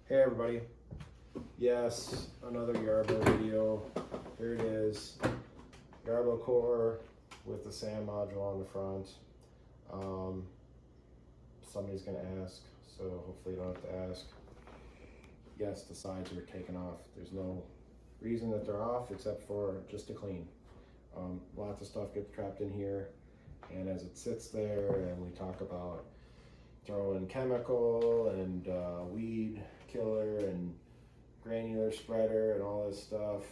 Hey everybody. Yes, another Yarbo video. Here it is. Yarbo core with the SAM module on the front. Somebody's gonna ask, so hopefully you don't have to ask. Yes, the sides are taken off. There's no reason that they're off except for just to clean. Lots of stuff gets trapped in here, and as it sits there and we talk about throwing chemical and weed killer and granular spreader and all this stuff,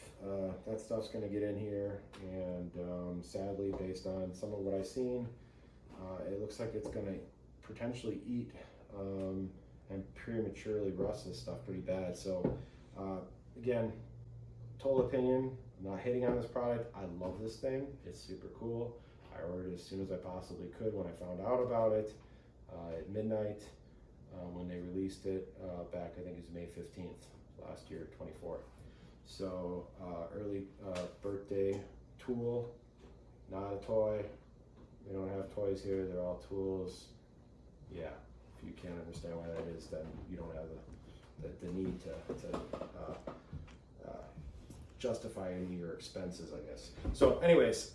that stuff's going to get in here, and sadly, based on some of what I've seen, it looks like it's going to potentially eat and prematurely rust this stuff pretty bad. So again, total opinion, I'm not hating on this product. I love this thing. It's super cool. I ordered it as soon as I possibly could when I found out about it at midnight when they released it back, I think it was May 15th last year, 24. So early birthday tool, not a toy. We don't have toys here, they're all tools. Yeah, if you can't understand why that is, then you don't have the need to justify any of your expenses, I guess. So anyways,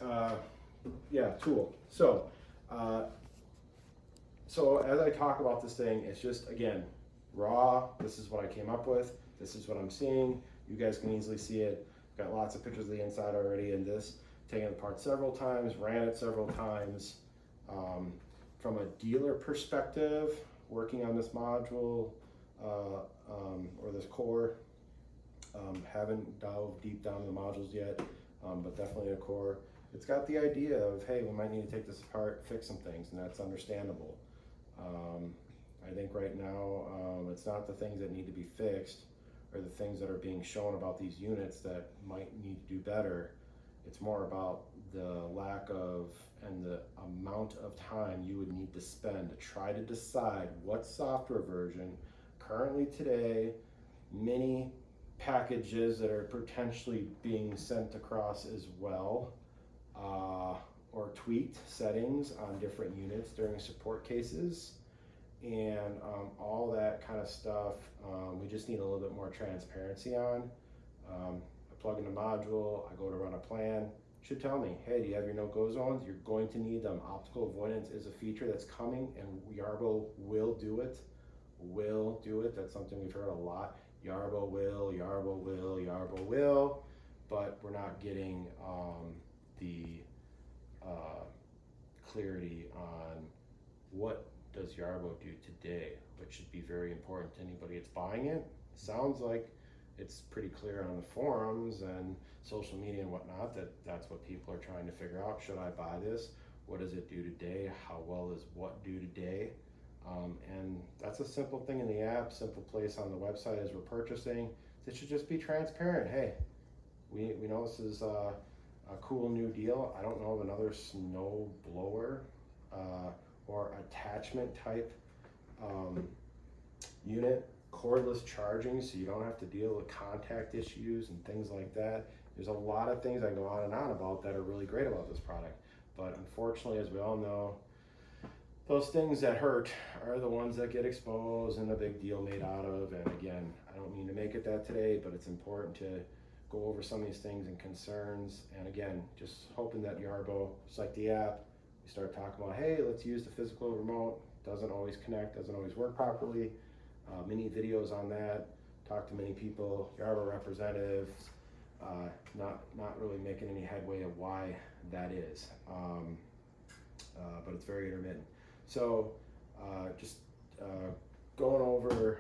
yeah, tool. So as I talk about this thing, it's just, again, raw. This is what I came up with. This is what I'm seeing. You guys can easily see it. Got lots of pictures of the inside already in this. Taken it apart several times, ran it several times. From a dealer perspective, working on this module or this core, haven't dove deep down in the modules yet, but definitely a core. It's got the idea of, hey, we might need to take this apart, fix some things, and that's understandable. I think right now it's not the things that need to be fixed or the things that are being shown about these units that might need to do better. It's more about the lack of and the amount of time you would need to spend to try to decide what software version currently today, many packages that are potentially being sent across as well, or tweaked settings on different units during support cases, and all that kind of stuff. We just need a little bit more transparency on. I plug in a module, I go to run a plan, it should tell me, hey, do you have your no-go zones? You're going to need them. Optical avoidance is a feature that's coming, and Yarbo will do it. Will do it. That's something we've heard a lot. Yarbo will, Yarbo will, Yarbo will, but we're not getting the clarity on what does Yarbo do today, which should be very important to anybody that's buying it. Sounds like it's pretty clear on the forums and social media and whatnot that that's what people are trying to figure out. Should I buy this? What does it do today? How well does what do today? And that's a simple thing in the app, simple place on the website as we're purchasing. This should just be transparent. Hey, we know this is a cool new deal. I don't know of another snow blower or attachment type unit, cordless charging, so you don't have to deal with contact issues and things like that. There's a lot of things I go on and on about that are really great about this product, but unfortunately, as we all know, those things that hurt are the ones that get exposed and a big deal made out of. And again, I don't mean to make it that today, but it's important to go over some of these things and concerns. And again, just hoping that Yarbo, just like the app, we start talking about, hey, let's use the physical remote. Doesn't always connect, doesn't always work properly. Many videos on that, talk to many people, Yarbo representatives, not really making any headway of why that is. But it's very intermittent. So just going over,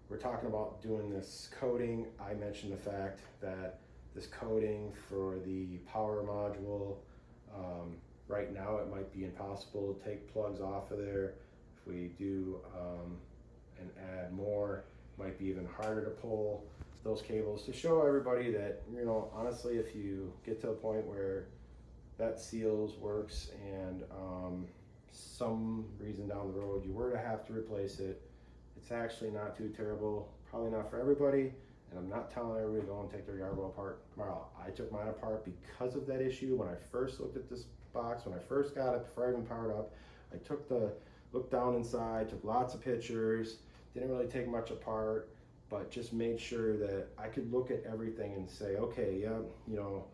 we're talking about doing this coding. I mentioned the fact that this coding for the power module, right now it might be impossible to take plugs off of there. If we do and add more, it might be even harder to pull those cables, to show everybody that, you know, honestly, if you get to a point where that seals, works, and some reason down the road you were to have to replace it, it's actually not too terrible. Probably not for everybody, and I'm not telling everybody to go and take their Yarbo apart tomorrow. I took mine apart because of that issue. When I first looked at this box, when I first got it, before I even powered up, I looked down inside, took lots of pictures, Didn't really take much apart, but just made sure that I could look at everything and say, okay, yeah, you know,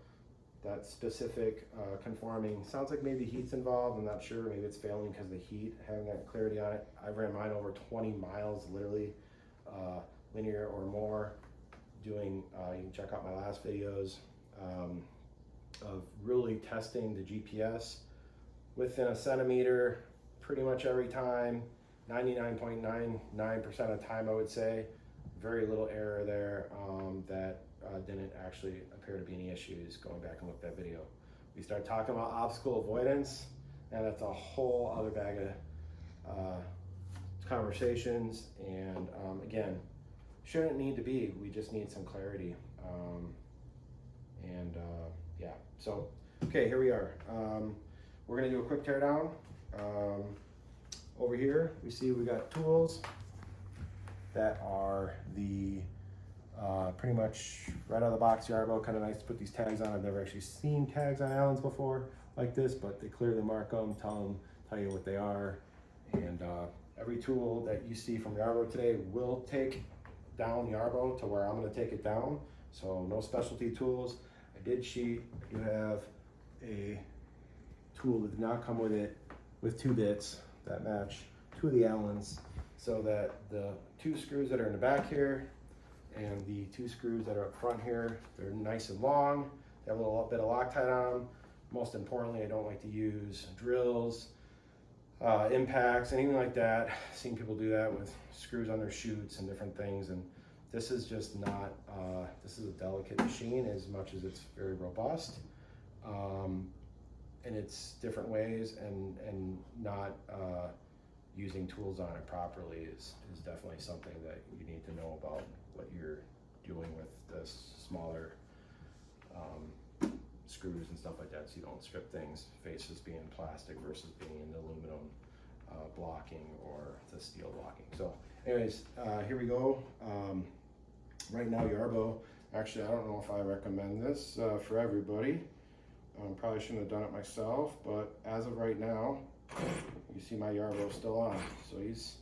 that specific conforming, sounds like maybe heat's involved. I'm not sure, maybe it's failing because of the heat, having that clarity on it. I ran mine over 20 miles, literally, linear or more, doing, you can check out my last videos, of really testing the GPS within a centimeter pretty much every time, 99.99% of the time, I would say. Very little error there, that didn't actually appear to be any issues going back and look at that video. We start talking about obstacle avoidance, and that's a whole other bag of conversations, and again, shouldn't need to be, we just need some clarity. Yeah, so, okay, here we are. We're gonna do a quick teardown. Over here, we see we got tools that are the pretty much right out of the box Yarbo. Kind of nice to put these tags on. I've never actually seen tags on Allens before like this, but they clearly mark them, tell you what they are. And every tool that you see from Yarbo today will take down Yarbo to where I'm going to take it down. So no specialty tools. I did cheat. You have a tool that did not come with it, with 2 bits that match 2 of the Allens, so that the 2 screws that are in the back here and the 2 screws that are up front here, they're nice and long. They have a little bit of Loctite on them. Most importantly, I don't like to use drills, impacts, anything like that. I've seen people do that with screws on their chutes and different things, and this is just not, this is a delicate machine as much as it's very robust. And it's different ways, and not using tools on it properly is definitely something that you need to know about what you're doing with this smaller screws and stuff like that, so you don't strip things, faces being plastic versus being in aluminum blocking or the steel blocking. So anyways, here we go. Right now Yarbo, actually I don't know if I recommend this for everybody. Probably shouldn't have done it myself, but as of right now, you see my Yarbo still on. So he's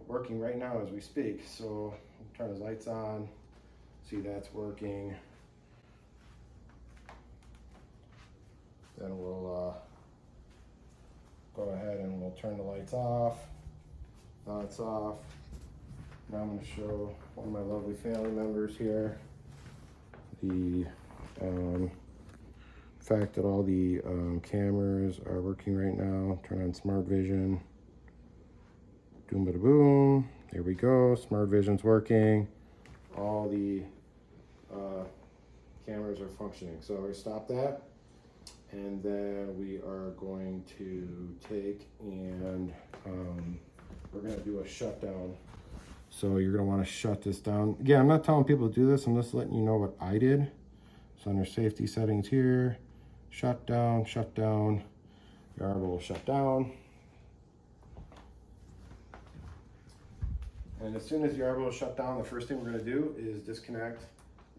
working right now as we speak. So turn his lights on, see that's working. Then we'll go ahead and we'll turn the lights off. Now it's off. Now I'm going to show one of my lovely family members here the fact that all the cameras are working right now. Turn on Smart Vision. Boom, bada boom. There we go. Smart Vision's working. All the cameras are functioning. So we stop that, and then we are going to take and we're going to do a shutdown. So you're going to want to shut this down. Again, I'm not telling people to do this. I'm just letting you know what I did. So under safety settings here, shut down, Yarbo will shut down. And as soon as Yarbo is shut down, the first thing we're going to do is disconnect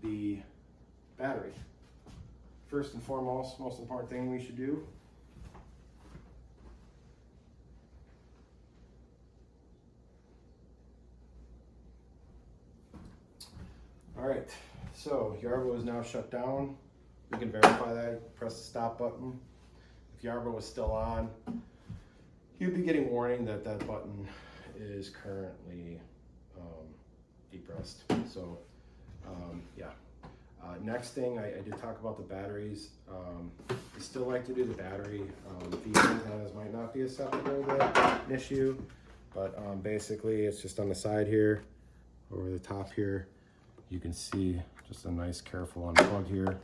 the battery. First and foremost, most important thing we should do . All right, so Yarbo is now shut down. We can verify that. Press the stop button. If Yarbo was still on, you'd be getting warning that that button is currently depressed. So yeah. Next thing, I did talk about the batteries. I still like to do the battery. These antennas might not be acceptable to an issue, but basically it's just on the side here, over the top here. You can see just a nice careful unplug here.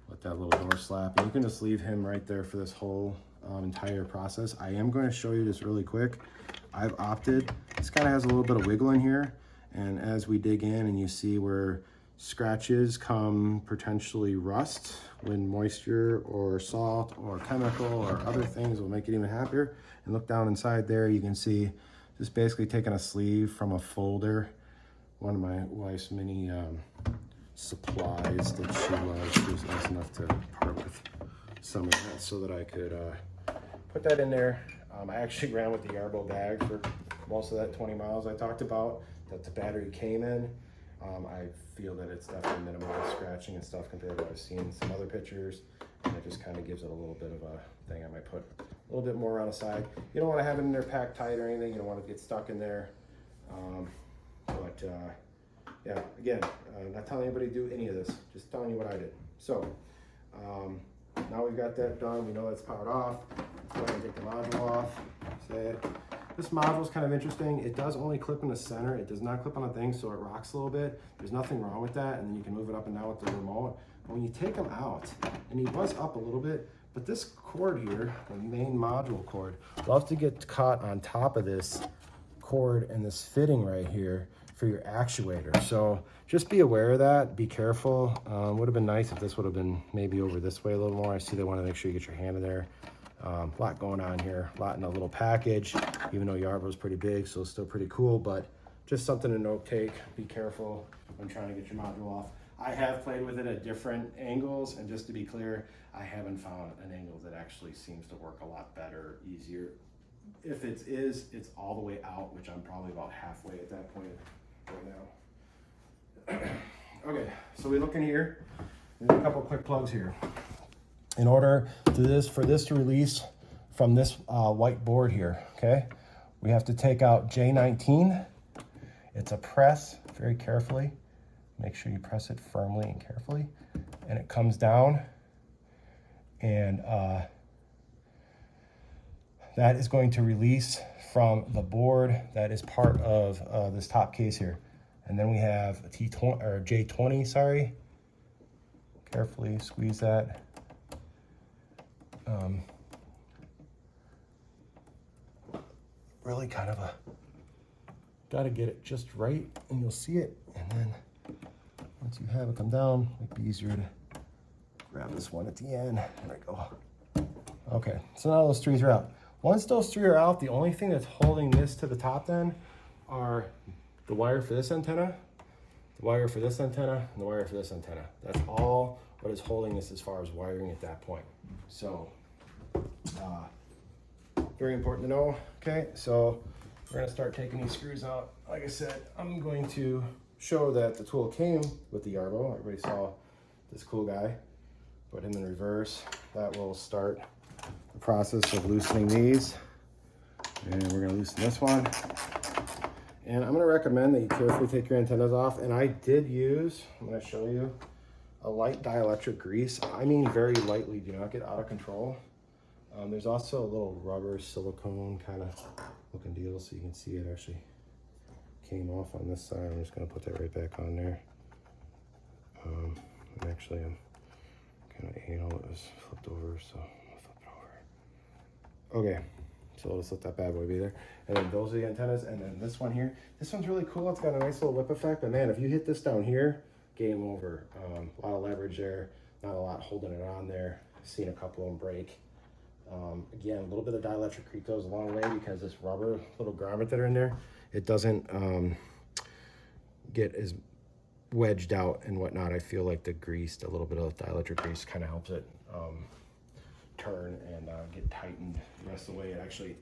Let that little door slap, and you can just leave him right there for this whole entire process. I am going to show you this really quick. I've opted, this kind of has a little bit of wiggle in here, and as we dig in and you see where scratches come potentially rust when moisture or salt or chemical or other things will make it even happier. And look down inside there, you can see just basically taking a sleeve from a folder, one of my wife's many supplies that she loves. She was nice enough to part with some of that so that I could put that in there. I actually ran with the Yarbo bag for most of that 20 miles I talked about that the battery came in. I feel that it's definitely minimal scratching and stuff compared to what I've seen in some other pictures, and it just kind of gives it a little bit of a thing. I might put a little bit more on the side. You don't want to have it in there packed tight or anything. You don't want to get stuck in there. Yeah, again, not telling anybody to do any of this, just telling you what I did. So now we've got that done. We know that's powered off. Let's go ahead and take the module off. This module is kind of interesting. It does only clip in the center. It does not clip on a thing, so it rocks a little bit. There's nothing wrong with that, and then you can move it up and down with the remote. But when you take them out, and he was up a little bit, but this cord here, the main module cord, loves to get caught on top of this cord and this fitting right here for your actuator. So just be aware of that, be careful. Would have been nice if this would have been maybe over this way a little more. I see they want to make sure you get your hand in there. A lot going on here, a lot in a little package, even though Yarbo is pretty big, so it's still pretty cool, but just something to note take. Be careful when trying to get your module off. I have played with it at different angles, and just to be clear, I haven't found an angle that actually seems to work a lot better, easier. If it is, it's all the way out, which I'm probably about halfway at that point right now. Okay, so we look in here. There's a couple quick plugs here. In order for this to release from this white board here, okay, we have to take out J19. It's a press, very carefully. Make sure you press it firmly and carefully. And it comes down, and that is going to release from the board that is part of this top case here. And then we have a T20 or J20, sorry. Carefully squeeze that. Really kind of gotta get it just right, and you'll see it. And then once you have it come down, it might be easier to grab this one at the end. There we go. Okay, so now those three are out. Once those three are out, the only thing that's holding this to the top then are the wire for this antenna, the wire for this antenna, and the wire for this antenna. That's all what is holding this as far as wiring at that point. So very important to know. Okay, so we're gonna start taking these screws out. Like I said, I'm going to show that the tool came with the Yarbo. Everybody saw this cool guy. Put him in reverse. That will start the process of loosening these. And we're gonna loosen this one. And I'm gonna recommend that you carefully take your antennas off. And I did use, I'm gonna show you, a light dielectric grease. I mean very lightly, do not get out of control. There's also a little rubber silicone kind of looking deal, so you can see it actually came off on this side. I'm just gonna put that right back on there. And actually I'm kind of anal, it was flipped over, so I'll flip it over. Okay, so let's let that bad boy be there. And then those are the antennas, and then this one here. This one's really cool, it's got a nice little whip effect, but man, if you hit this down here, game over. A lot of leverage there, not a lot holding it on there. I've seen a couple of them break. Again, a little bit of dielectric creep goes a long way because this rubber little grommet that are in there, it doesn't get as wedged out and whatnot. I feel like the grease, a little bit of dielectric grease kind of helps it turn and get tightened the rest of the way. It actually,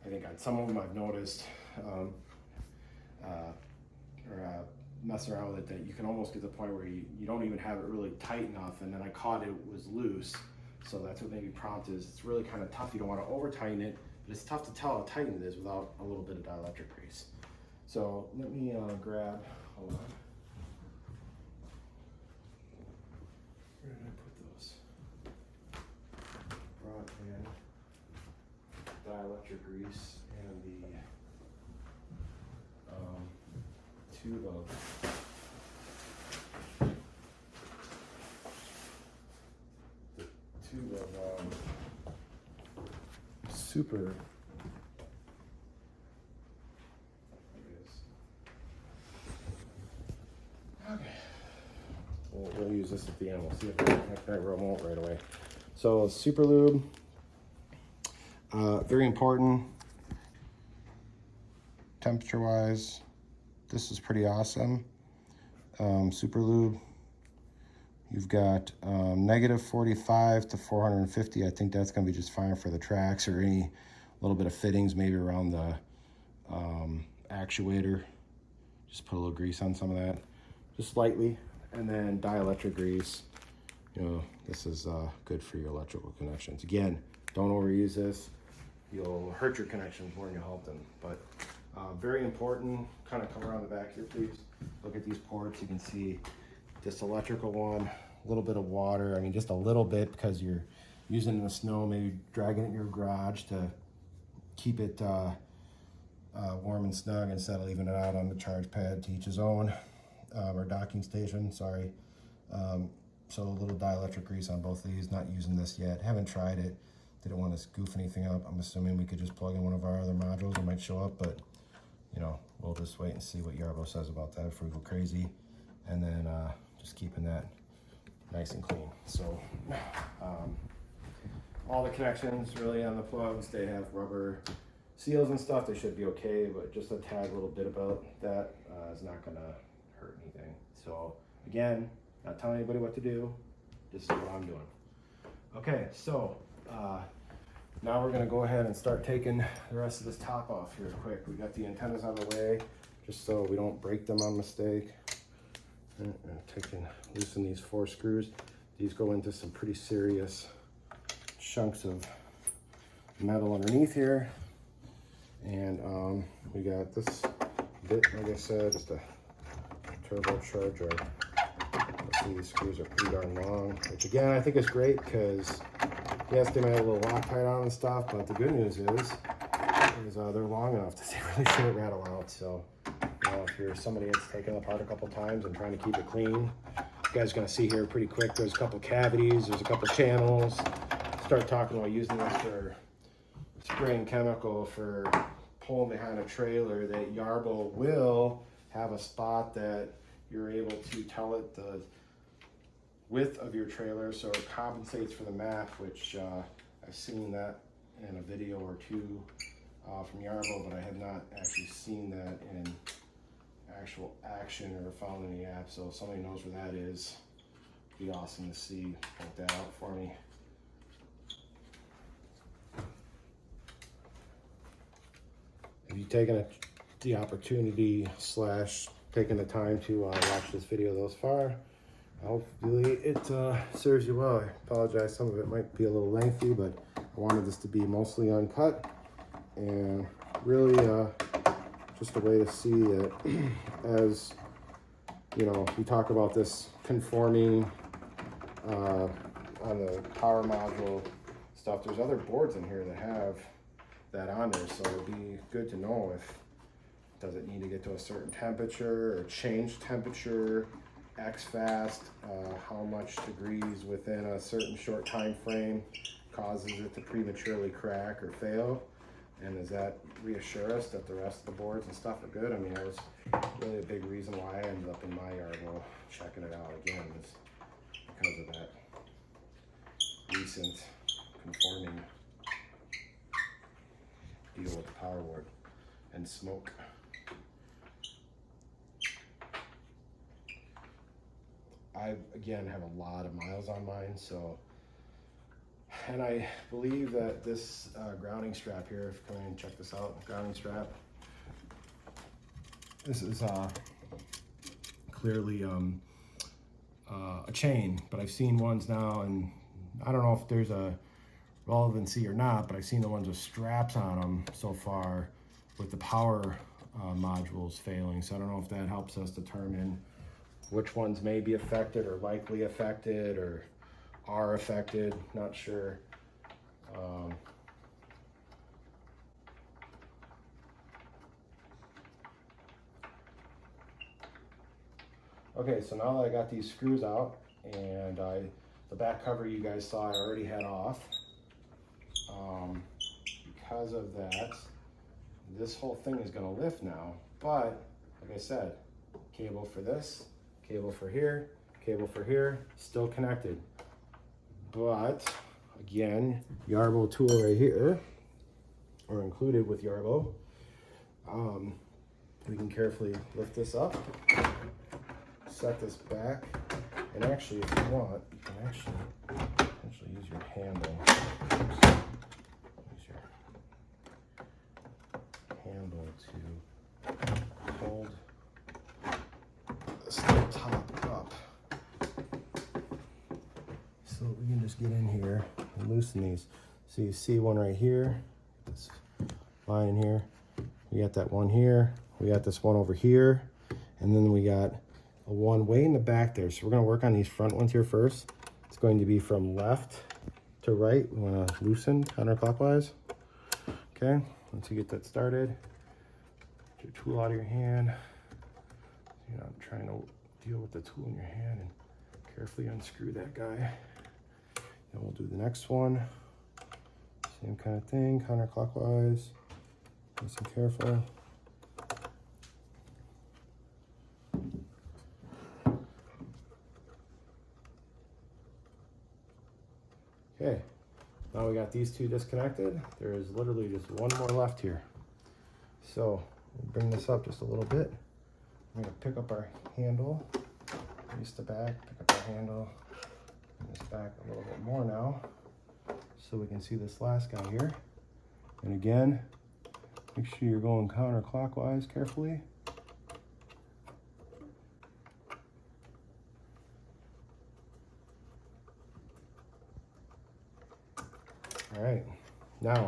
I think on some of them I've noticed mess around with it that you can almost get to the point where you don't even have it really tight enough, and then I caught it was loose, so that's what maybe prompted is it's really kind of tough. You don't want to over tighten it, but it's tough to tell how tight it is without a little bit of dielectric grease. So let me grab, hold on. Where did I put those? Broadband, dielectric grease, and the tube of super. Okay. We'll use this at the end. We'll see if we can connect that remote right away. So super lube, very important. Temperature wise, this is pretty awesome. Super lube. You've got negative 45 to 450. I think that's going to be just fine for the tracks or any little bit of fittings maybe around the actuator. Just put a little grease on some of that, just slightly, and then dielectric grease. You know, this is good for your electrical connections. Again, don't overuse this. You'll hurt your connections more than you help them. But very important. Kind of come around the back here, please. Look at these ports. You can see this electrical one, a little bit of water. I mean, just a little bit because you're using it in the snow, maybe dragging it in your garage to keep it warm and snug instead of leaving it out on the charge pad, to each his own, or docking station, sorry. So a little dielectric grease on both of these. Not using this yet, haven't tried it, didn't want to goof anything up. I'm assuming we could just plug in one of our other modules, it might show up, but you know, we'll just wait and see what Yarbo says about that if we go crazy. And then just keeping that nice and clean. So all the connections really on the plugs, they have rubber seals and stuff. They should be okay, but just a tad little bit about that is not gonna hurt anything. So again, not telling anybody what to do, this is what I'm doing. Okay, so now we're gonna go ahead and start taking the rest of this top off here quick. We got the antennas out of the way, just so we don't break them on mistake. And loosen these 4 screws. These go into some pretty serious chunks of metal underneath here. And we got this bit, like I said, just a turbocharger. These screws are pretty darn long, which again I think is great because yes, they might have a little Loctite on and stuff, but the good news is they're long enough that they really shouldn't rattle out. So you know, if you're somebody that's taken it apart a couple times and trying to keep it clean, you guys are gonna see here pretty quick there's a couple cavities, there's a couple channels. Start talking about using this for spraying chemical for pulling behind a trailer, that Yarbo will have a spot that you're able to tell it the width of your trailer, so it compensates for the map, which I've seen that in a video or two from Yarbo, but I have not actually seen that in actual action or found any app. So if somebody knows where that is, it'd be awesome to see. Point that out for me. If you've taken the opportunity / taken the time to watch this video thus far, hopefully it serves you well. I apologize, some of it might be a little lengthy, but I wanted this to be mostly uncut and really just a way to see it. As you know, we talk about this conforming on the power module stuff. There's other boards in here that have that on there, so it'd be good to know if does it need to get to a certain temperature or change temperature, X fast, how much degrees within a certain short time frame causes it to prematurely crack or fail, and does that reassure us that the rest of the boards and stuff are good? I mean, that was really a big reason why I ended up in my Yarbo checking it out again, is because of that recent conforming deal with the power board and smoke. I again have a lot of miles on mine, so, and I believe that this grounding strap here, come in and check this out, grounding strap. This is clearly a chain, but I've seen ones now, and I don't know if there's a relevancy or not, but I've seen the ones with straps on them so far with the power modules failing. So I don't know if that helps us determine which ones may be affected or likely affected or are affected, not sure. Okay, so now that I got these screws out and the back cover you guys saw I already had off, because of that, this whole thing is gonna lift now, but like I said, cable for this, cable for here, cable for here, still connected. But again, Yarbo tool right here, or included with Yarbo. We can carefully lift this up, set this back, and actually, if you want, you can actually use your handle. Use your handle to get in here and loosen these. So you see one right here, this line in here. We got that one here. We got this one over here. And then we got a one way in the back there. So we're gonna work on these front ones here first. It's going to be from left to right. We wanna loosen counterclockwise. Okay, once you get that started, get your tool out of your hand. You know, I'm trying to deal with the tool in your hand and carefully unscrew that guy. Then we'll do the next one. Same kind of thing, counterclockwise. Nice and careful. Okay, now we got these two disconnected. There is literally just one more left here. So we'll bring this up just a little bit. We're gonna pick up our handle, release the back, pick up our handle, bring this back a little bit more now, so we can see this last guy here. And again, make sure you're going counterclockwise carefully. All right, now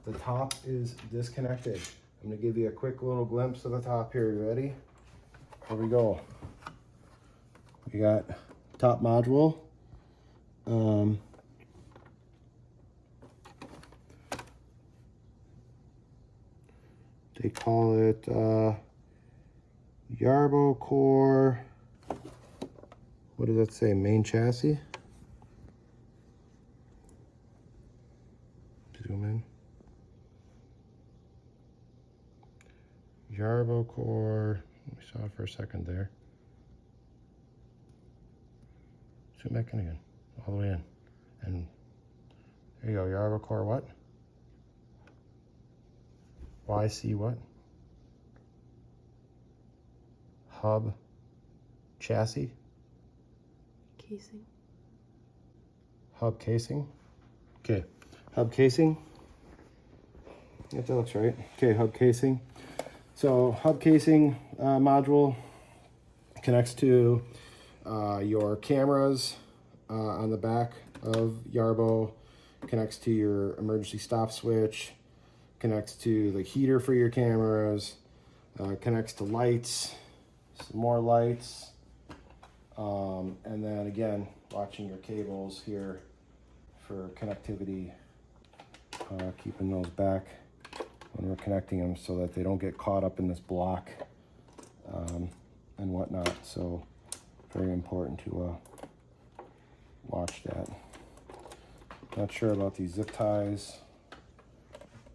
the top is disconnected. I'm gonna give you a quick little glimpse of the top here. You ready? Here we go. We got top module. They call it Yarbo core. What does that say? Main chassis. Zoom in. Yarbo core. We saw it for a second there. Zoom back in again, all the way in. And there you go, Yarbo core what? YC what? Hub chassis? Casing. Hub casing? Okay, hub casing. If that looks right. Okay, hub casing. So hub casing module connects to your cameras on the back of Yarbo, connects to your emergency stop switch, connects to the heater for your cameras, connects to lights, some more lights, and then again, watching your cables here for connectivity, keeping those back when we're connecting them so that they don't get caught up in this block and whatnot. So very important to watch that. Not sure about these zip ties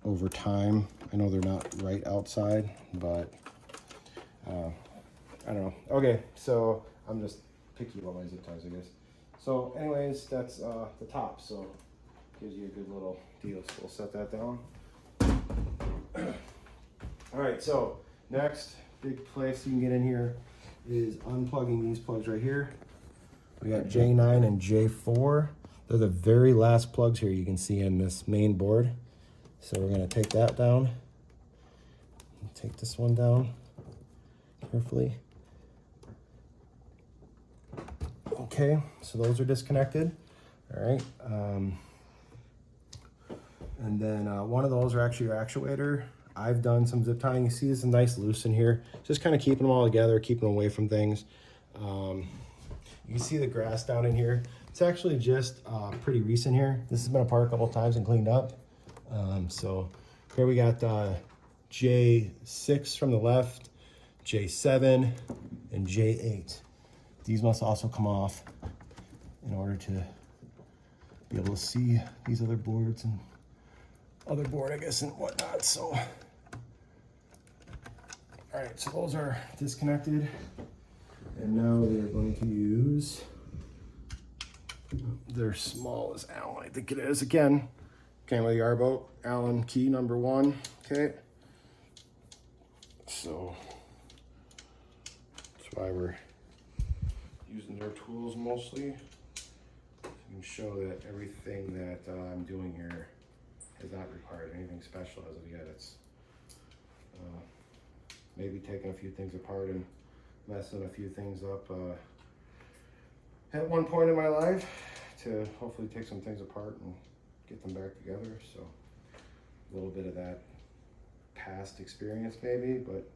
over time. I know they're not right outside, but I don't know. Okay, so I'm just picky about my zip ties, I guess. So anyways, that's the top, so gives you a good little deal. So we'll set that down. All right, so next big place you can get in here is unplugging these plugs right here. We got J9 and J4. They're the very last plugs here you can see in this main board. So we're gonna take that down. Take this one down carefully. Okay, so those are disconnected. All right. And then one of those are actually your actuator. I've done some zip tying. You see this is nice loose in here. Just kind of keeping them all together, keeping them away from things. You can see the grass down in here. It's actually just pretty recent here. This has been apart a couple of times and cleaned up. So here we got J6 from the left, J7, and J8. These must also come off in order to be able to see these other boards and other board, I guess, and whatnot. So, all right, so those are disconnected. And now they're going to use their smallest Allen, I think it is. Again, came with the Yarbo Allen key number 1. Okay. So that's why we're using their tools mostly. So you can show that everything that I'm doing here has not required anything special as of yet. It's maybe taking a few things apart and messing a few things up at one point in my life to hopefully take some things apart and get them back together. So a little bit of that past experience maybe, but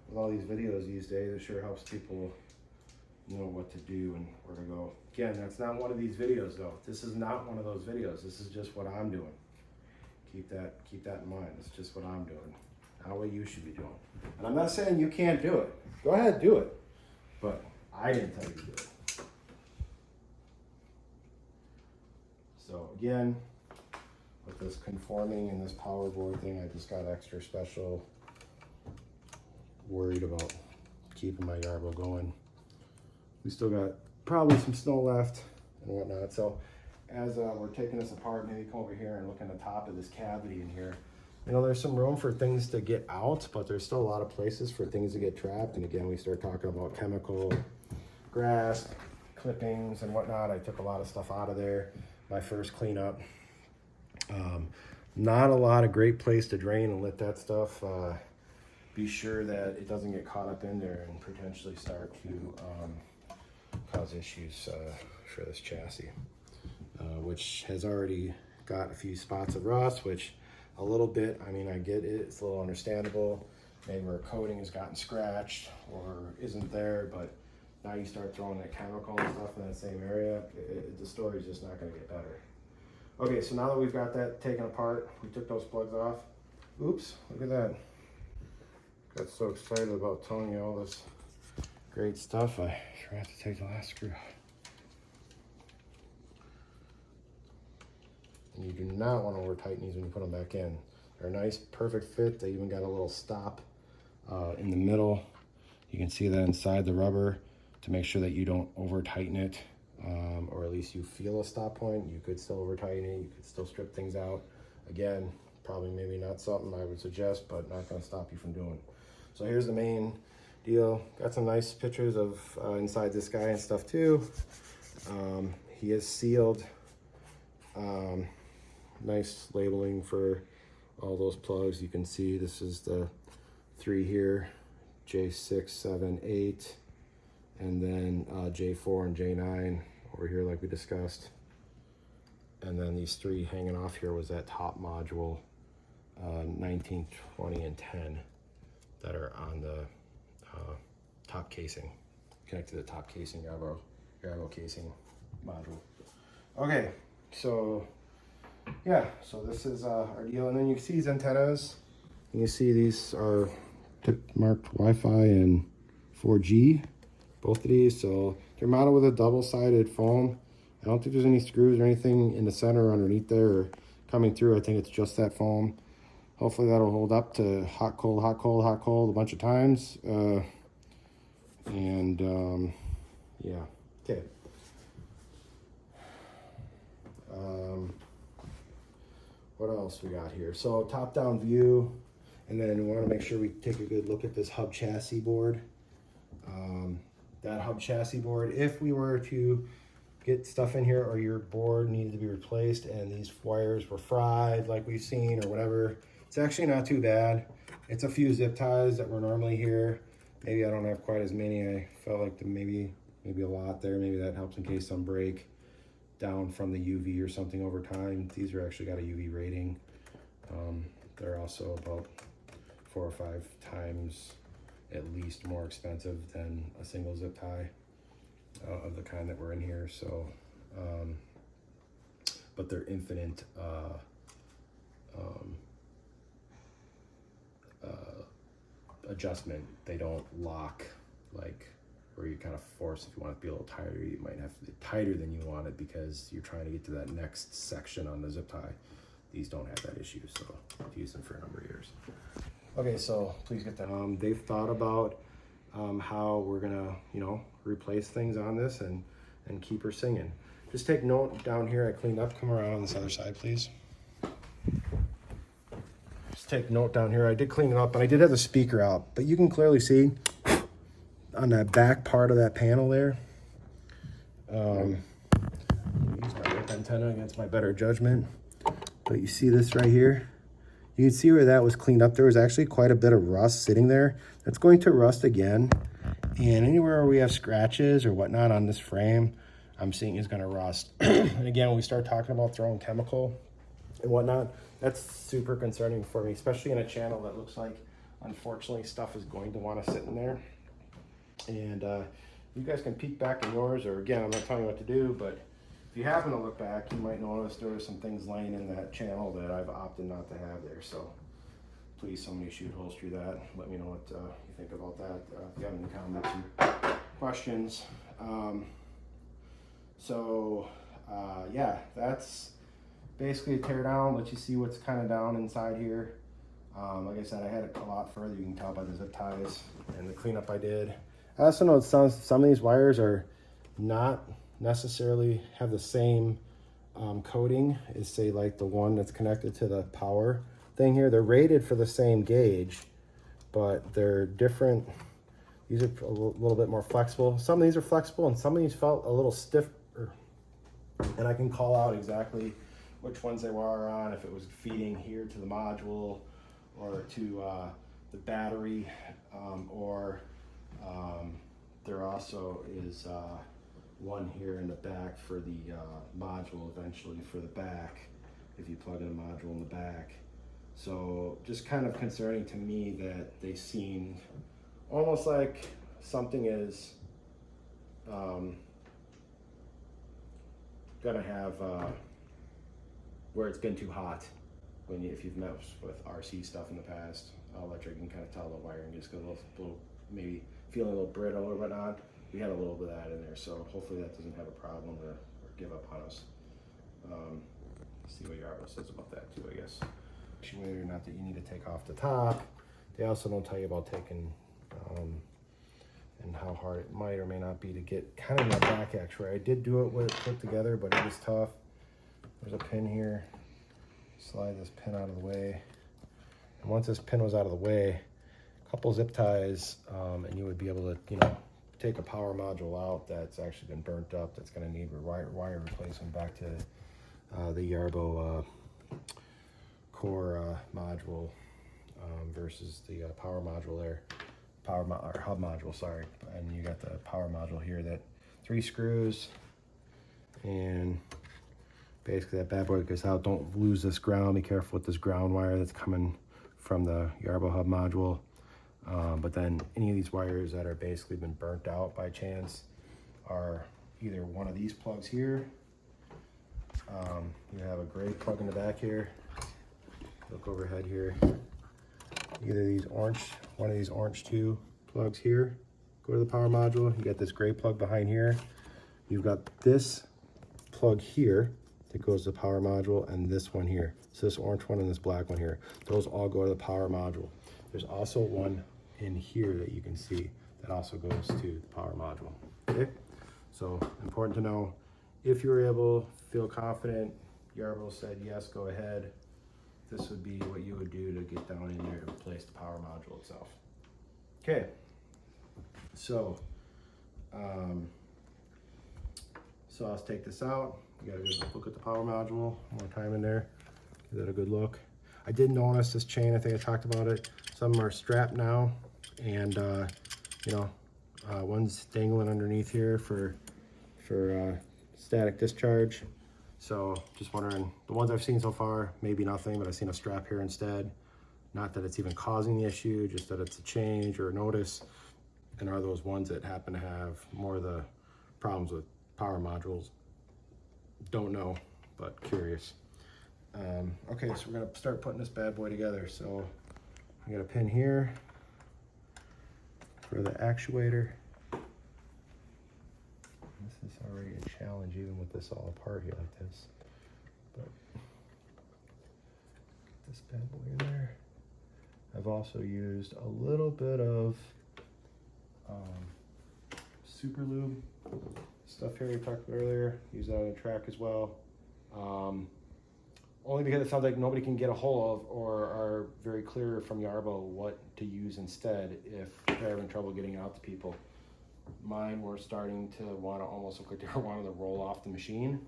with all these videos these days, it sure helps people know what to do and where to go. Again, that's not one of these videos though. This is not one of those videos. This is just what I'm doing. Keep that in mind. It's just what I'm doing. Not what you should be doing. And I'm not saying you can't do it. Go ahead, do it. But I didn't tell you to do it. So again, with this conforming and this power board thing, I just got extra special worried about keeping my Yarbo going. We still got probably some snow left and whatnot. So as we're taking this apart, maybe come over here and look on the top of this cavity in here. You know, there's some room for things to get out, but there's still a lot of places for things to get trapped. And again, we start talking about chemical, grass, clippings and whatnot. I took a lot of stuff out of there. My first cleanup. Not a lot of great place to drain and let that stuff be sure that it doesn't get caught up in there and potentially start to cause issues for this chassis, which has already got a few spots of rust, which a little bit, I mean, I get it, it's a little understandable. Maybe where coating has gotten scratched or isn't there, but now you start throwing that chemical and stuff in that same area, the story's just not gonna get better. Okay, so now that we've got that taken apart, we took those plugs off. Oops, look at that. Got so excited about telling you all this great stuff, I forgot to take the last screw out. And you do not want to over tighten these when you put them back in. They're a nice, perfect fit. They even got a little stop in the middle. You can see that inside the rubber to make sure that you don't over tighten it, or at least you feel a stop point. You could still over tighten it. You could still strip things out. Again, probably maybe not something I would suggest, but not going to stop you from doing. So here's the main deal. Got some nice pictures of inside this guy and stuff too. He is sealed. Nice labeling for all those plugs. You can see this is the 3 here, J6, 7, 8, and then J4 and J9 over here like we discussed. And then these 3 hanging off here was that top module, 19, 20, and 10 that are on the top casing, connected to the top casing, Yarbo casing module. Okay, so yeah, so this is our deal. And then you can see these antennas, and you see these are marked Wi-Fi and 4G, both of these. So they're mounted with a double-sided foam. I don't think there's any screws or anything in the center or underneath there or coming through. I think it's just that foam. Hopefully that'll hold up to hot, cold, hot, cold, hot, cold a bunch of times. Yeah, okay. What else we got here? So top-down view, and then we want to make sure we take a good look at this hub chassis board. That hub chassis board, if we were to get stuff in here or your board needed to be replaced and these wires were fried like we've seen or whatever, it's actually not too bad. It's a few zip ties that were normally here. Maybe I don't have quite as many. I felt like maybe a lot there. Maybe that helps in case some break down from the UV or something over time. These are actually got a UV rating. They're also about 4 or 5 times at least more expensive than a single zip tie of the kind that were in here. So, but they're infinite adjustment. They don't lock like where you kind of force. If you want it to be a little tighter, you might have it tighter than you want it because you're trying to get to that next section on the zip tie. These don't have that issue, so I've used them for a number of years. Okay, so please get that. They've thought about how we're gonna, replace things on this and keep her singing. Just take note down here. I cleaned up. Come around on this other side, please. Just take note down here. I did clean it up, and I did have the speaker out, but you can clearly see on that back part of that panel there. Use my lip antenna against my better judgment, but you see this right here. You can see where that was cleaned up. There was actually quite a bit of rust sitting there. That's going to rust again. And anywhere where we have scratches or whatnot on this frame, I'm seeing is going to rust. And again, when we start talking about throwing chemical and whatnot, that's super concerning for me, especially in a channel that looks like, unfortunately, stuff is going to want to sit in there. And you guys can peek back in yours, or again, I'm not telling you what to do, but if you happen to look back, you might notice there are some things laying in that channel that I've opted not to have there. So please, somebody shoot holes through that. Let me know what you think about that. If you have any comments or questions. Yeah, that's basically a tear down. Let you see what's kind of down inside here. Like I said, I had it a lot further. You can tell by the zip ties and the cleanup I did. I also know some of these wires are not necessarily have the same coating as, say, like the one that's connected to the power thing here. They're rated for the same gauge, but they're different. These are a little bit more flexible. Some of these are flexible, and some of these felt a little stiffer. And I can call out exactly which ones they were on, if it was feeding here to the module or to the battery, there also is one here in the back for the module eventually for the back, if you plug in a module in the back. So just kind of concerning to me that they seemed almost like something is gonna have where it's been too hot. If you've messed with RC stuff in the past, electric, you can kind of tell the wiring just got a little maybe feeling a little brittle or whatnot. We had a little bit of that in there, so hopefully that doesn't have a problem or give up on us. See what Yarbo says about that too, I guess. Actuator, not that you need to take off the top. They also don't tell you about taking and how hard it might or may not be to get kind of in the back actuator. I did do it with it put together, but it was tough. There's a pin here. Slide this pin out of the way. And once this pin was out of the way, a couple zip ties, and you would be able to, take a power module out that's actually been burnt up. That's going to need wire replacement back to the Yarbo core module versus the power module there. Or hub module, sorry. And you got the power module here, that 3 screws, and basically that bad boy goes out. Don't lose this ground. Be careful with this ground wire that's coming from the Yarbo hub module. But then any of these wires that are basically been burnt out by chance are either one of these plugs here. You have a gray plug in the back here. Look overhead here. Either these one of these orange 2 plugs here go to the power module. You got this gray plug behind here. You've got this plug here that goes to the power module, and this one here. So this orange one and this black one here. Those all go to the power module. There's also one in here that you can see that also goes to the power module. Okay, so important to know. If you're able, feel confident, Yarbo said yes, go ahead. This would be what you would do to get down in there and replace the power module itself. Okay, so let's take this out. You gotta go look at the power module one more time in there. Give that a good look. I did notice this chain, I think I talked about it. Some are strapped now, and one's dangling underneath here for static discharge. So just wondering, the ones I've seen so far, maybe nothing, but I've seen a strap here instead. Not that it's even causing the issue, just that it's a change or a notice. And are those ones that happen to have more of the problems with power modules? Don't know, but curious. Okay, so we're gonna start putting this bad boy together. So I got a pin here for the actuator. This is already a challenge even with this all apart here like this. But get this bad boy in there. I've also used a little bit of super lube stuff here we talked about earlier. Use that on the track as well. Only because it sounds like nobody can get a hold of or are very clear from Yarbo what to use instead if they're having trouble getting it out to people. Mine were starting to want to almost look like they were wanting to roll off the machine.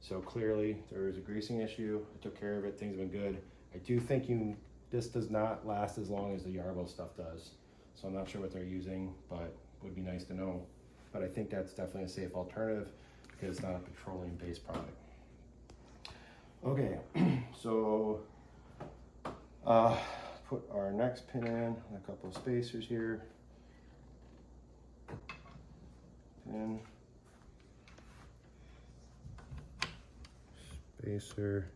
So clearly there was a greasing issue. I took care of it. Things have been good. I do think this does not last as long as the Yarbo stuff does. So I'm not sure what they're using, but would be nice to know. But I think that's definitely a safe alternative. because it's not a petroleum-based product. Okay, so put our next pin in, a couple of spacers here. Pin. Spacer.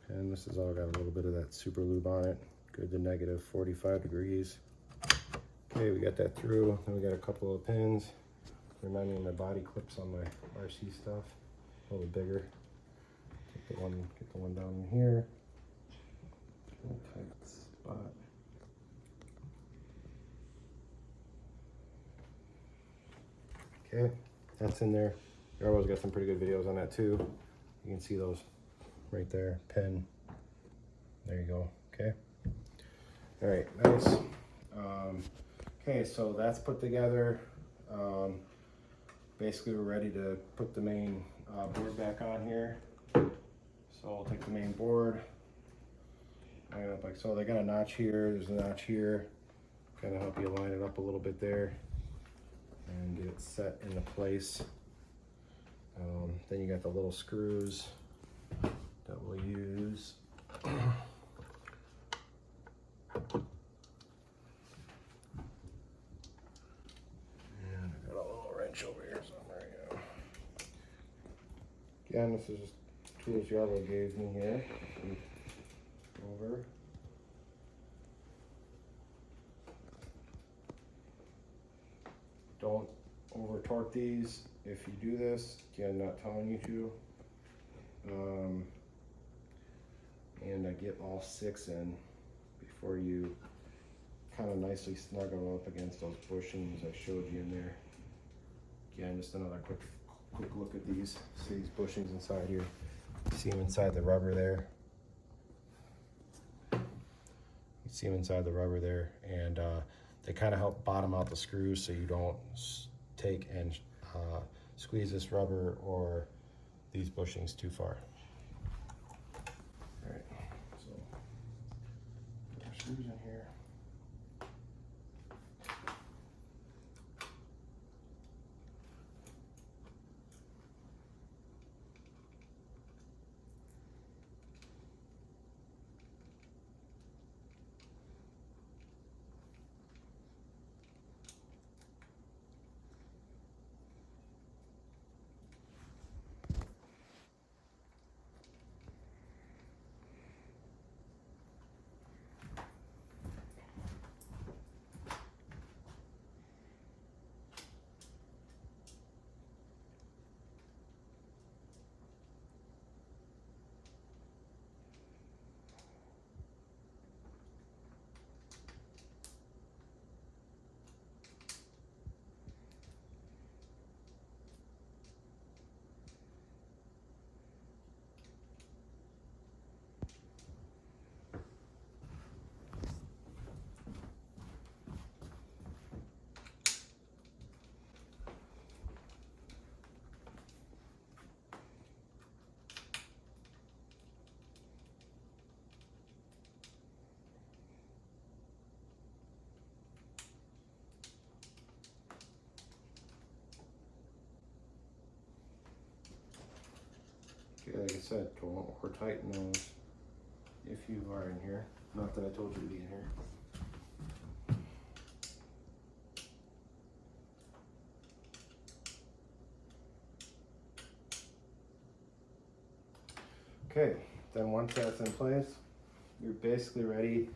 And this has all got a little bit of that super lube on it. Good to negative 45 degrees. Okay, we got that through. Then we got a couple of pins. Remind me of my body clips on my RC stuff. A little bigger. Get the one down in here. Tight spot. Okay, that's in there. Yarbo's got some pretty good videos on that too. You can see those right there. Pin. There you go. Okay. All right, nice. Okay, so that's put together. Basically, we're ready to put the main board back on here. So I'll take the main board. Line it up like so. They got a notch here. There's a notch here. Kind of help you line it up a little bit there and get it set into place. Then you got the little screws that we'll use. Over here somewhere, yeah. Again, this is just tools Yarbo gave me here. Over. Don't over torque these if you do this. Again, not telling you to. And I get all 6 in before you kind of nicely snuggle up against those bushings I showed you in there. Again, just another quick look at these. See these bushings inside here. See them inside the rubber there. You see them inside the rubber there, and they kind of help bottom out the screws so you don't take and squeeze this rubber or these bushings too far. All right, so put our screws in here. Okay, like I said, don't over tighten those if you are in here. Not that I told you to be in here. Okay, then once that's in place, you're basically ready.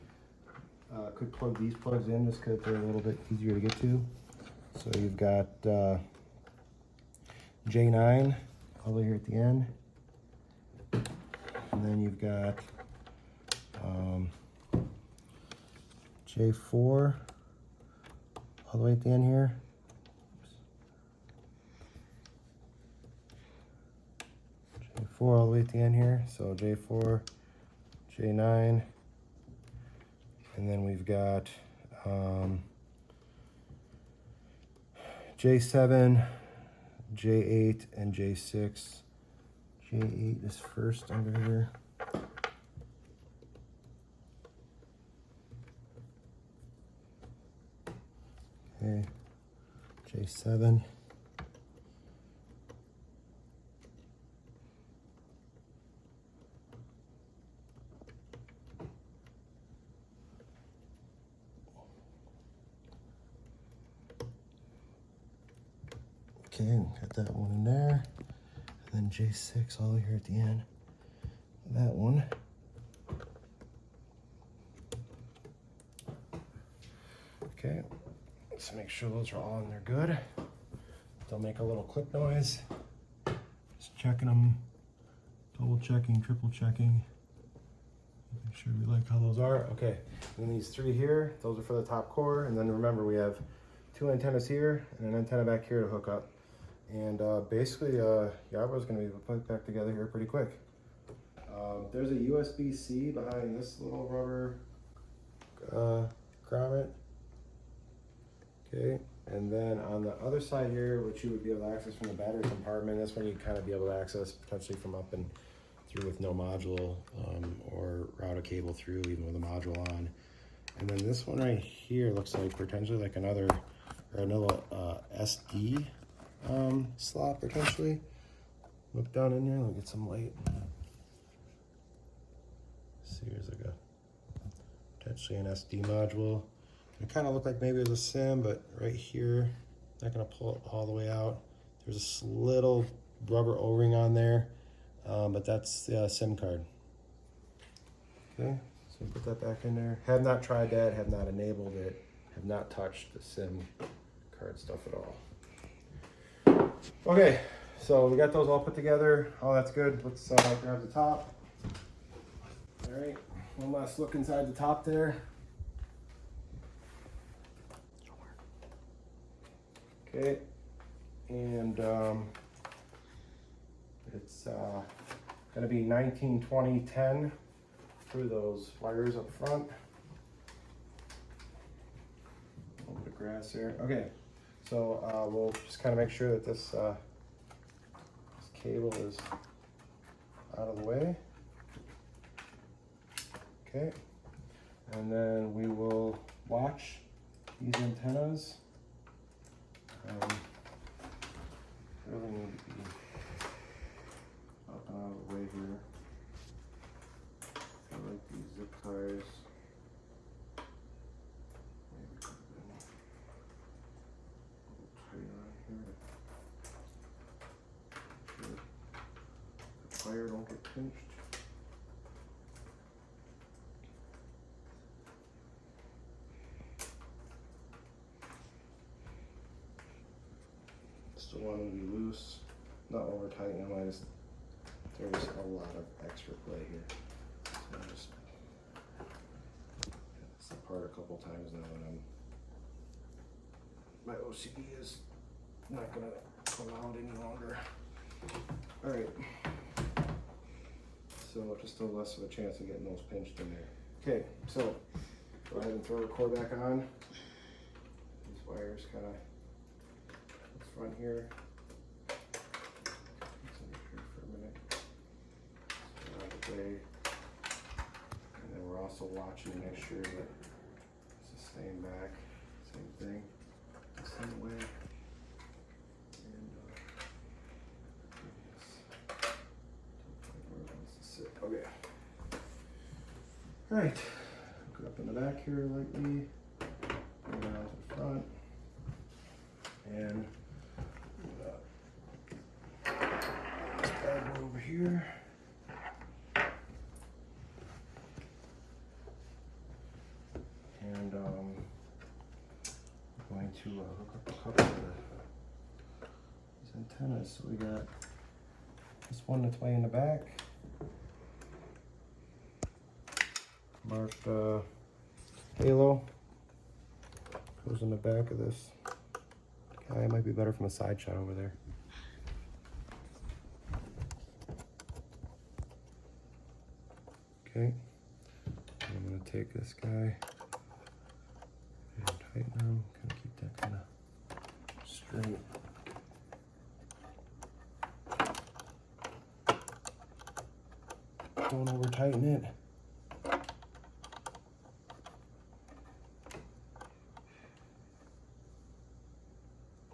Could plug these plugs in just because they're a little bit easier to get to. So you've got J9 all the way here at the end. And then you've got J4 all the way at the end here. J4 all the way at the end here. So J4, J9, and then we've got J7, J8, and J6. J8 is first over here. Okay, J7. Okay, got that one in there. And then J6 all here at the end. That one. Okay, let's make sure those are all in there good. They'll make a little click noise. Just checking them, double checking, triple checking. Make sure we like how those are. Okay, and then these three here, those are for the top core. And then remember, we have two antennas here and an antenna back here to hook up. And basically, Yarbo is going to be put back together here pretty quick. There's a USB-C behind this little rubber grommet. Okay, and then on the other side here, which you would be able to access from the battery compartment, that's when you'd kind of be able to access potentially from up and through with no module, or route a cable through even with a module on. And then this one right here looks like potentially like another SD slot potentially. Look down in there, we'll get some light. See, here's like a potentially an SD module. It kind of looked like maybe it was a SIM, but right here, not gonna pull it all the way out. There's a little rubber O-ring on there, but that's the SIM card. Okay, so put that back in there. Have not tried that, have not enabled it, have not touched the SIM card stuff at all. Okay, so we got those all put together. All that's good. Let's grab the top. All right, one last look inside the top there. Okay, and it's going to be 19, 20, 10 through those wires up front. A little bit of grass there. Okay, so we'll just kind of make sure that this cable is out of the way. Okay, and then we will watch these antennas. Really need to be up and out of the way here. I like these zip ties. Maybe put them a little tighter on here. Make sure the wire don't get pinched. Still want them to be loose, not over tight. There's a lot of extra play here. So I just got this apart a couple times now, and my OCD is not gonna allow it any longer. All right, so just a less of a chance of getting those pinched in there. Okay, so go ahead and throw the cord back on. These wires kind of front here. For a minute. Out of the way. And then we're also watching to make sure that this is staying back. Same thing. Same way. And where it wants to sit. Okay. Alright. Go up in the back here lightly. Bring it down to the front. And over here. And I'm going to hook up a couple of these antennas. So we got this one that's way in the back. Marked Halo. Goes in the back of this. Okay, it might be better from a side shot over there. Okay, I'm going to take this guy and tighten him, kind of keep that kind of straight. Don't over tighten it.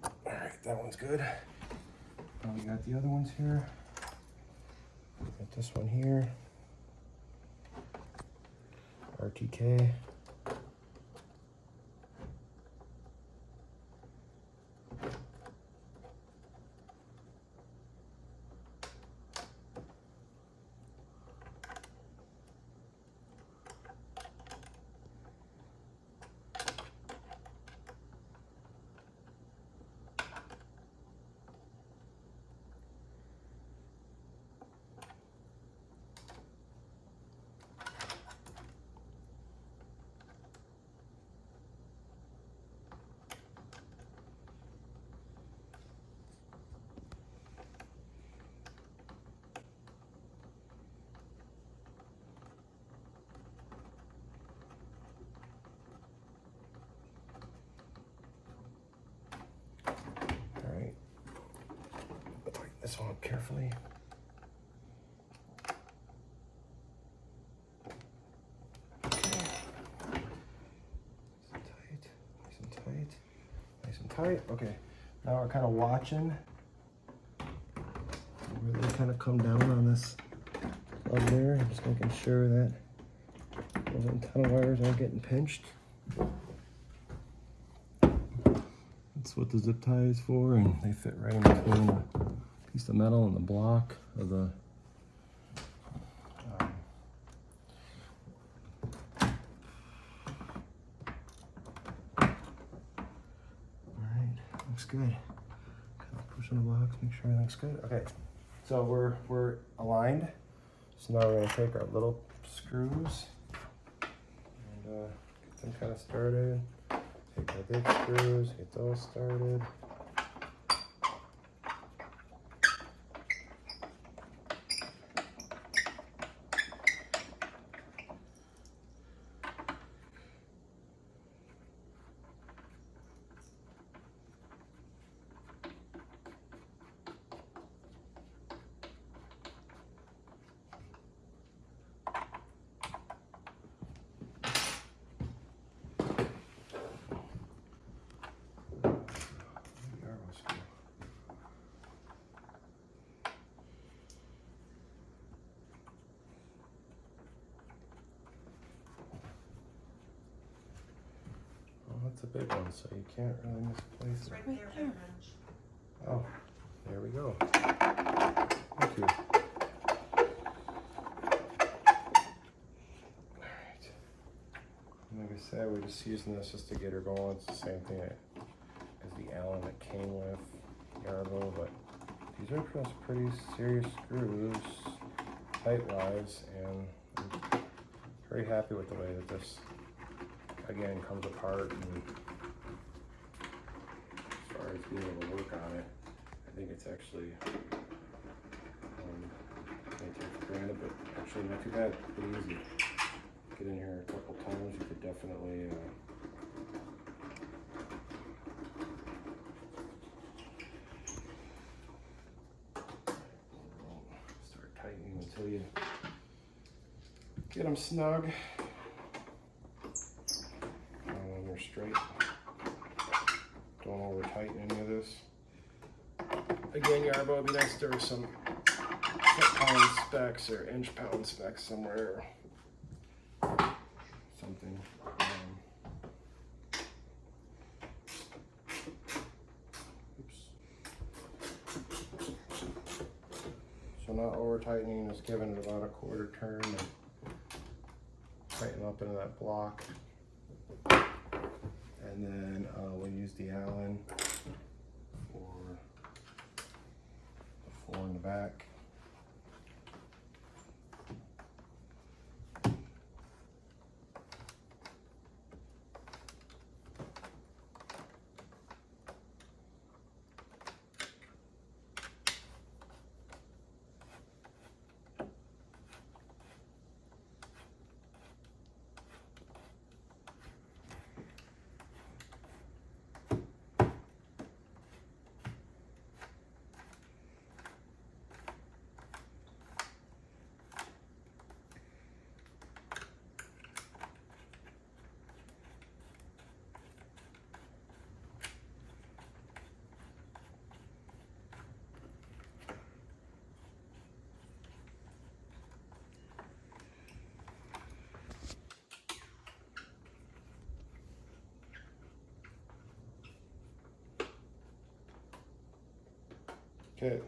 All right, that one's good. Now we got the other ones here. Got this one here. RTK. this one up carefully. Nice and tight. Okay, now we're kind of watching. Really kind of come down on this plug there. Just making sure that those antenna wires aren't getting pinched. That's what the zip tie is for, and they fit right in between a piece of metal and the block of the looks good. Kind of pushing the box, make sure everything's good. Okay, so we're aligned. So now we're gonna take our little screws and get them kind of started. Take our big screws, get those started. That's a big one, so you can't really misplace it. Right there. Oh, there we go. Thank you. Alright. Like I said, we're just using this just to get her going. It's the same thing as the Allen that came with Yarbo, but these are just pretty serious screws, height-wise, and I'm very happy with the way that this again comes apart, and as far as being able to work on it, I think it's actually I take it for granted, but actually not too bad. Pretty easy. Get in here a couple times, you could definitely start tightening until you get them snug. Straight. Don't over tighten any of this. Again, Yarbo, it'd be nice if there were some foot-pound specs or inch-pound specs somewhere. Something. Oops. So not over tightening, just giving it about a quarter turn and tighten up into that block. And then we'll use the Allen for the 4 in the back. Okay,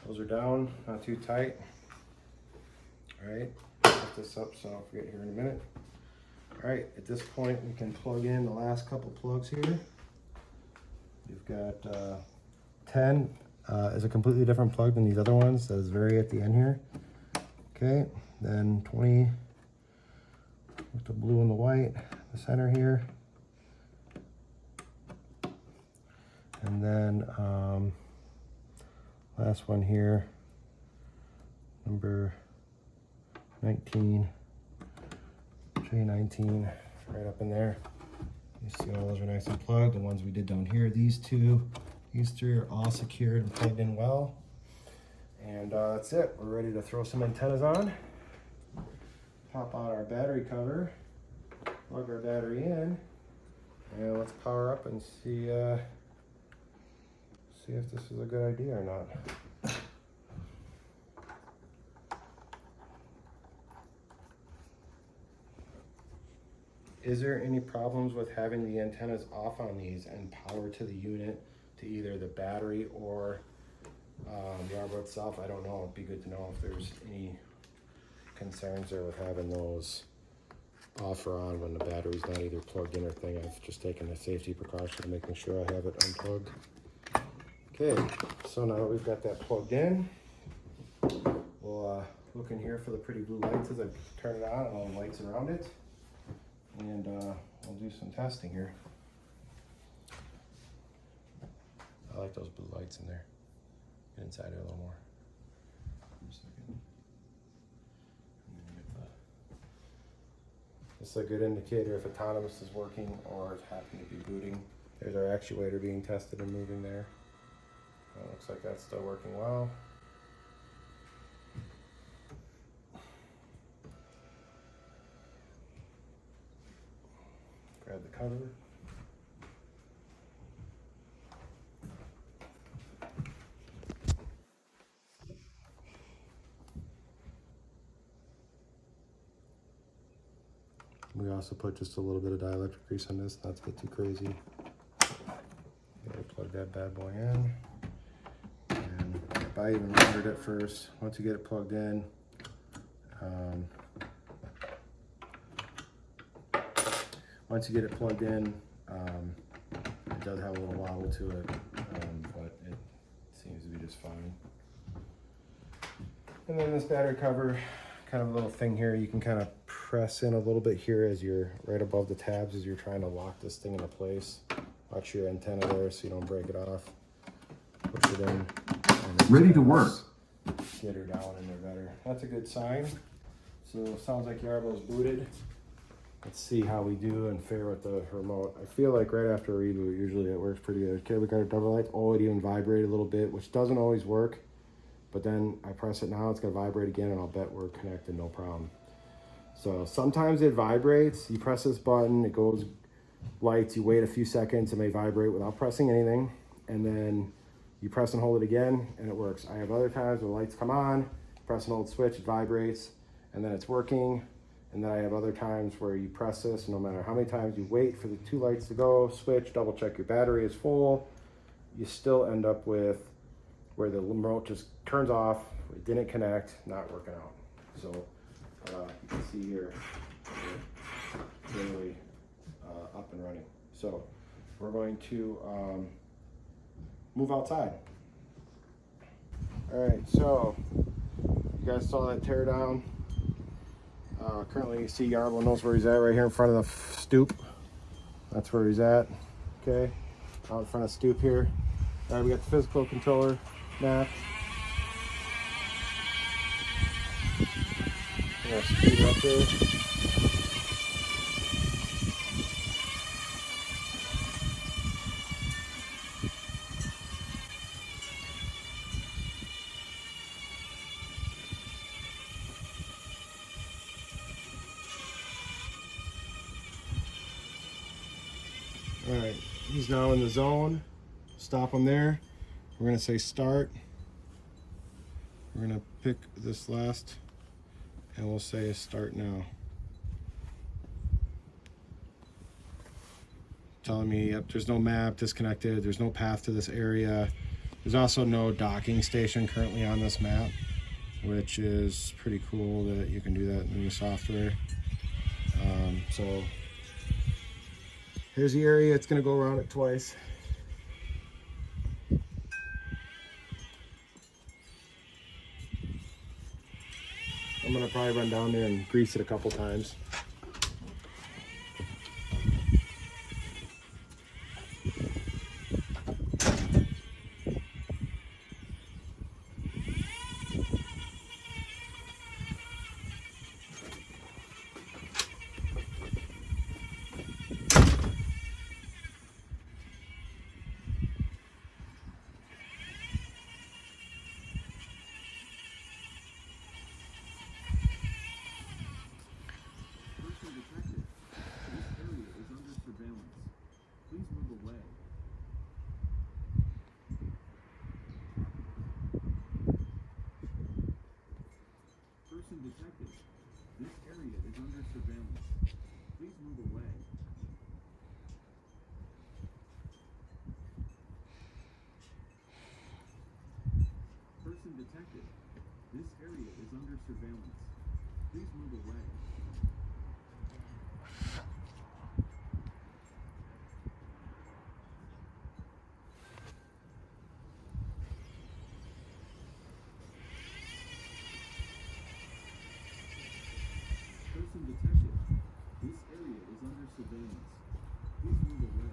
those are down, not too tight. All right, lift this up so I'll forget here in a minute. All right, at this point we can plug in the last couple plugs here. We've got 10 is a completely different plug than these other ones. That is very at the end here. Okay, then 20 with the blue and the white, the center here. And then last one here, number 19, J19, right up in there. You see all those are nice and plugged. The ones we did down here, these two These three are all secured and plugged in well. And that's it. We're ready to throw some antennas on. Pop out our battery cover, plug our battery in, and let's power up and see if this is a good idea or not. Is there any problems with having the antennas off on these and power to the unit, to either the battery or the Yarbo itself? I don't know. It'd be good to know if there's any concerns there with having those off or on when the battery's not either plugged in or thing. I've just taken a safety precaution of making sure I have it unplugged. Okay, so now that we've got that plugged in, we'll look in here for the pretty blue lights as I turn it on and all the lights around it. And we'll do some testing here. I like those blue lights in there. Get inside it a little more. Just a second. This is a good indicator if autonomous is working or it's happening to be booting. There's our actuator being tested and moving there. Looks like that's still working well. Grab the cover. We also put just a little bit of dielectric grease on this, not to get too crazy. Plug that bad boy in. And I even routed it first. Once you get it plugged in, it does have a little wobble to it, but it seems to be just fine. And then this battery cover, kind of a little thing here, you can kind of press in a little bit here as you're right above the tabs as you're trying to lock this thing into place. Watch your antenna there so you don't break it off. Push it in. Ready to work. Get her down in there better. That's a good sign. So it sounds like Yarbo's booted. Let's see how we do and fare with the remote. I feel like right after a reboot, usually it works pretty good. Okay, we got our double lights. Oh, it even vibrated a little bit, which doesn't always work. But then I press it now, it's gonna vibrate again, and I'll bet we're connected, no problem. So sometimes it vibrates. You press this button, it goes lights, you wait a few seconds, it may vibrate without pressing anything, and then you press and hold it again, and it works. I have other times where the lights come on, press and hold switch, it vibrates, and then it's working. And then I have other times where you press this, no matter how many times you wait for the two lights to go, switch, double check your battery is full, you still end up with where the remote just turns off, it didn't connect, not working out. So you can see here, it's really up and running. So we're going to move outside. All right, so you guys saw that tear down. Currently you see Yarbo knows where he's at right here in front of the stoop. That's where he's at, okay? Out in front of the stoop here. All right, we got the physical controller mapped. I'm gonna speed it up there. All right, he's now in the zone. Stop him there. We're gonna say start. We're gonna pick this last and we'll say start now. Telling me, yep, there's no map, disconnected, there's no path to this area. There's also no docking station currently on this map, which is pretty cool that you can do that in the software. So here's the area, it's gonna go around it twice. I'm gonna probably run down there and grease it a couple times. detected. This area is under surveillance. Please move away. Person detected. This area is under surveillance. Please move away. Person detected. This area is under surveillance. Please move away.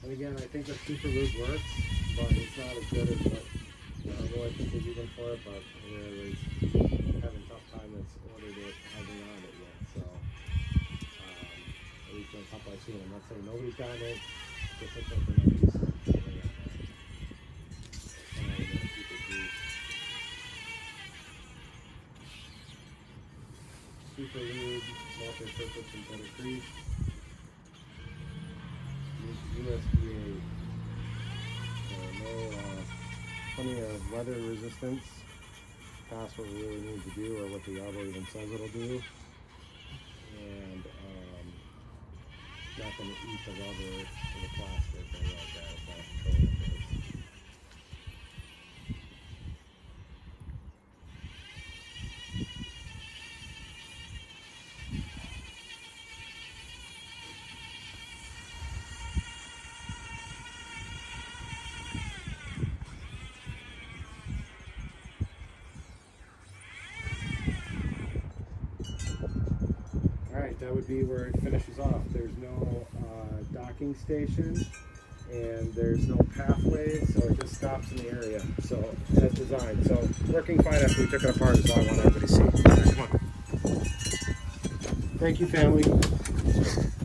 And again, I think the super lube works, but it's not as good as what I think is even for it, but there was having a tough time that's ordered it, hasn't on it yet, so at least on a couple I've seen. I'm not saying nobody's gotten it, just looks like they're not used to it. And I'm gonna keep it brief. Super lube, multi-purpose synthetic grease. USDA, plenty of weather resistance, past what we really need to do or what the Yarbo even says it'll do, and not going to eat the rubber or the plastic or anything like that. It's not controlling it. Alright, that would be where it finishes off. There's no docking station and there's no pathway, so it just stops in the area. So, as designed. So, working fine after we took it apart is all I want everybody to see. Alright, come on. Thank you, family.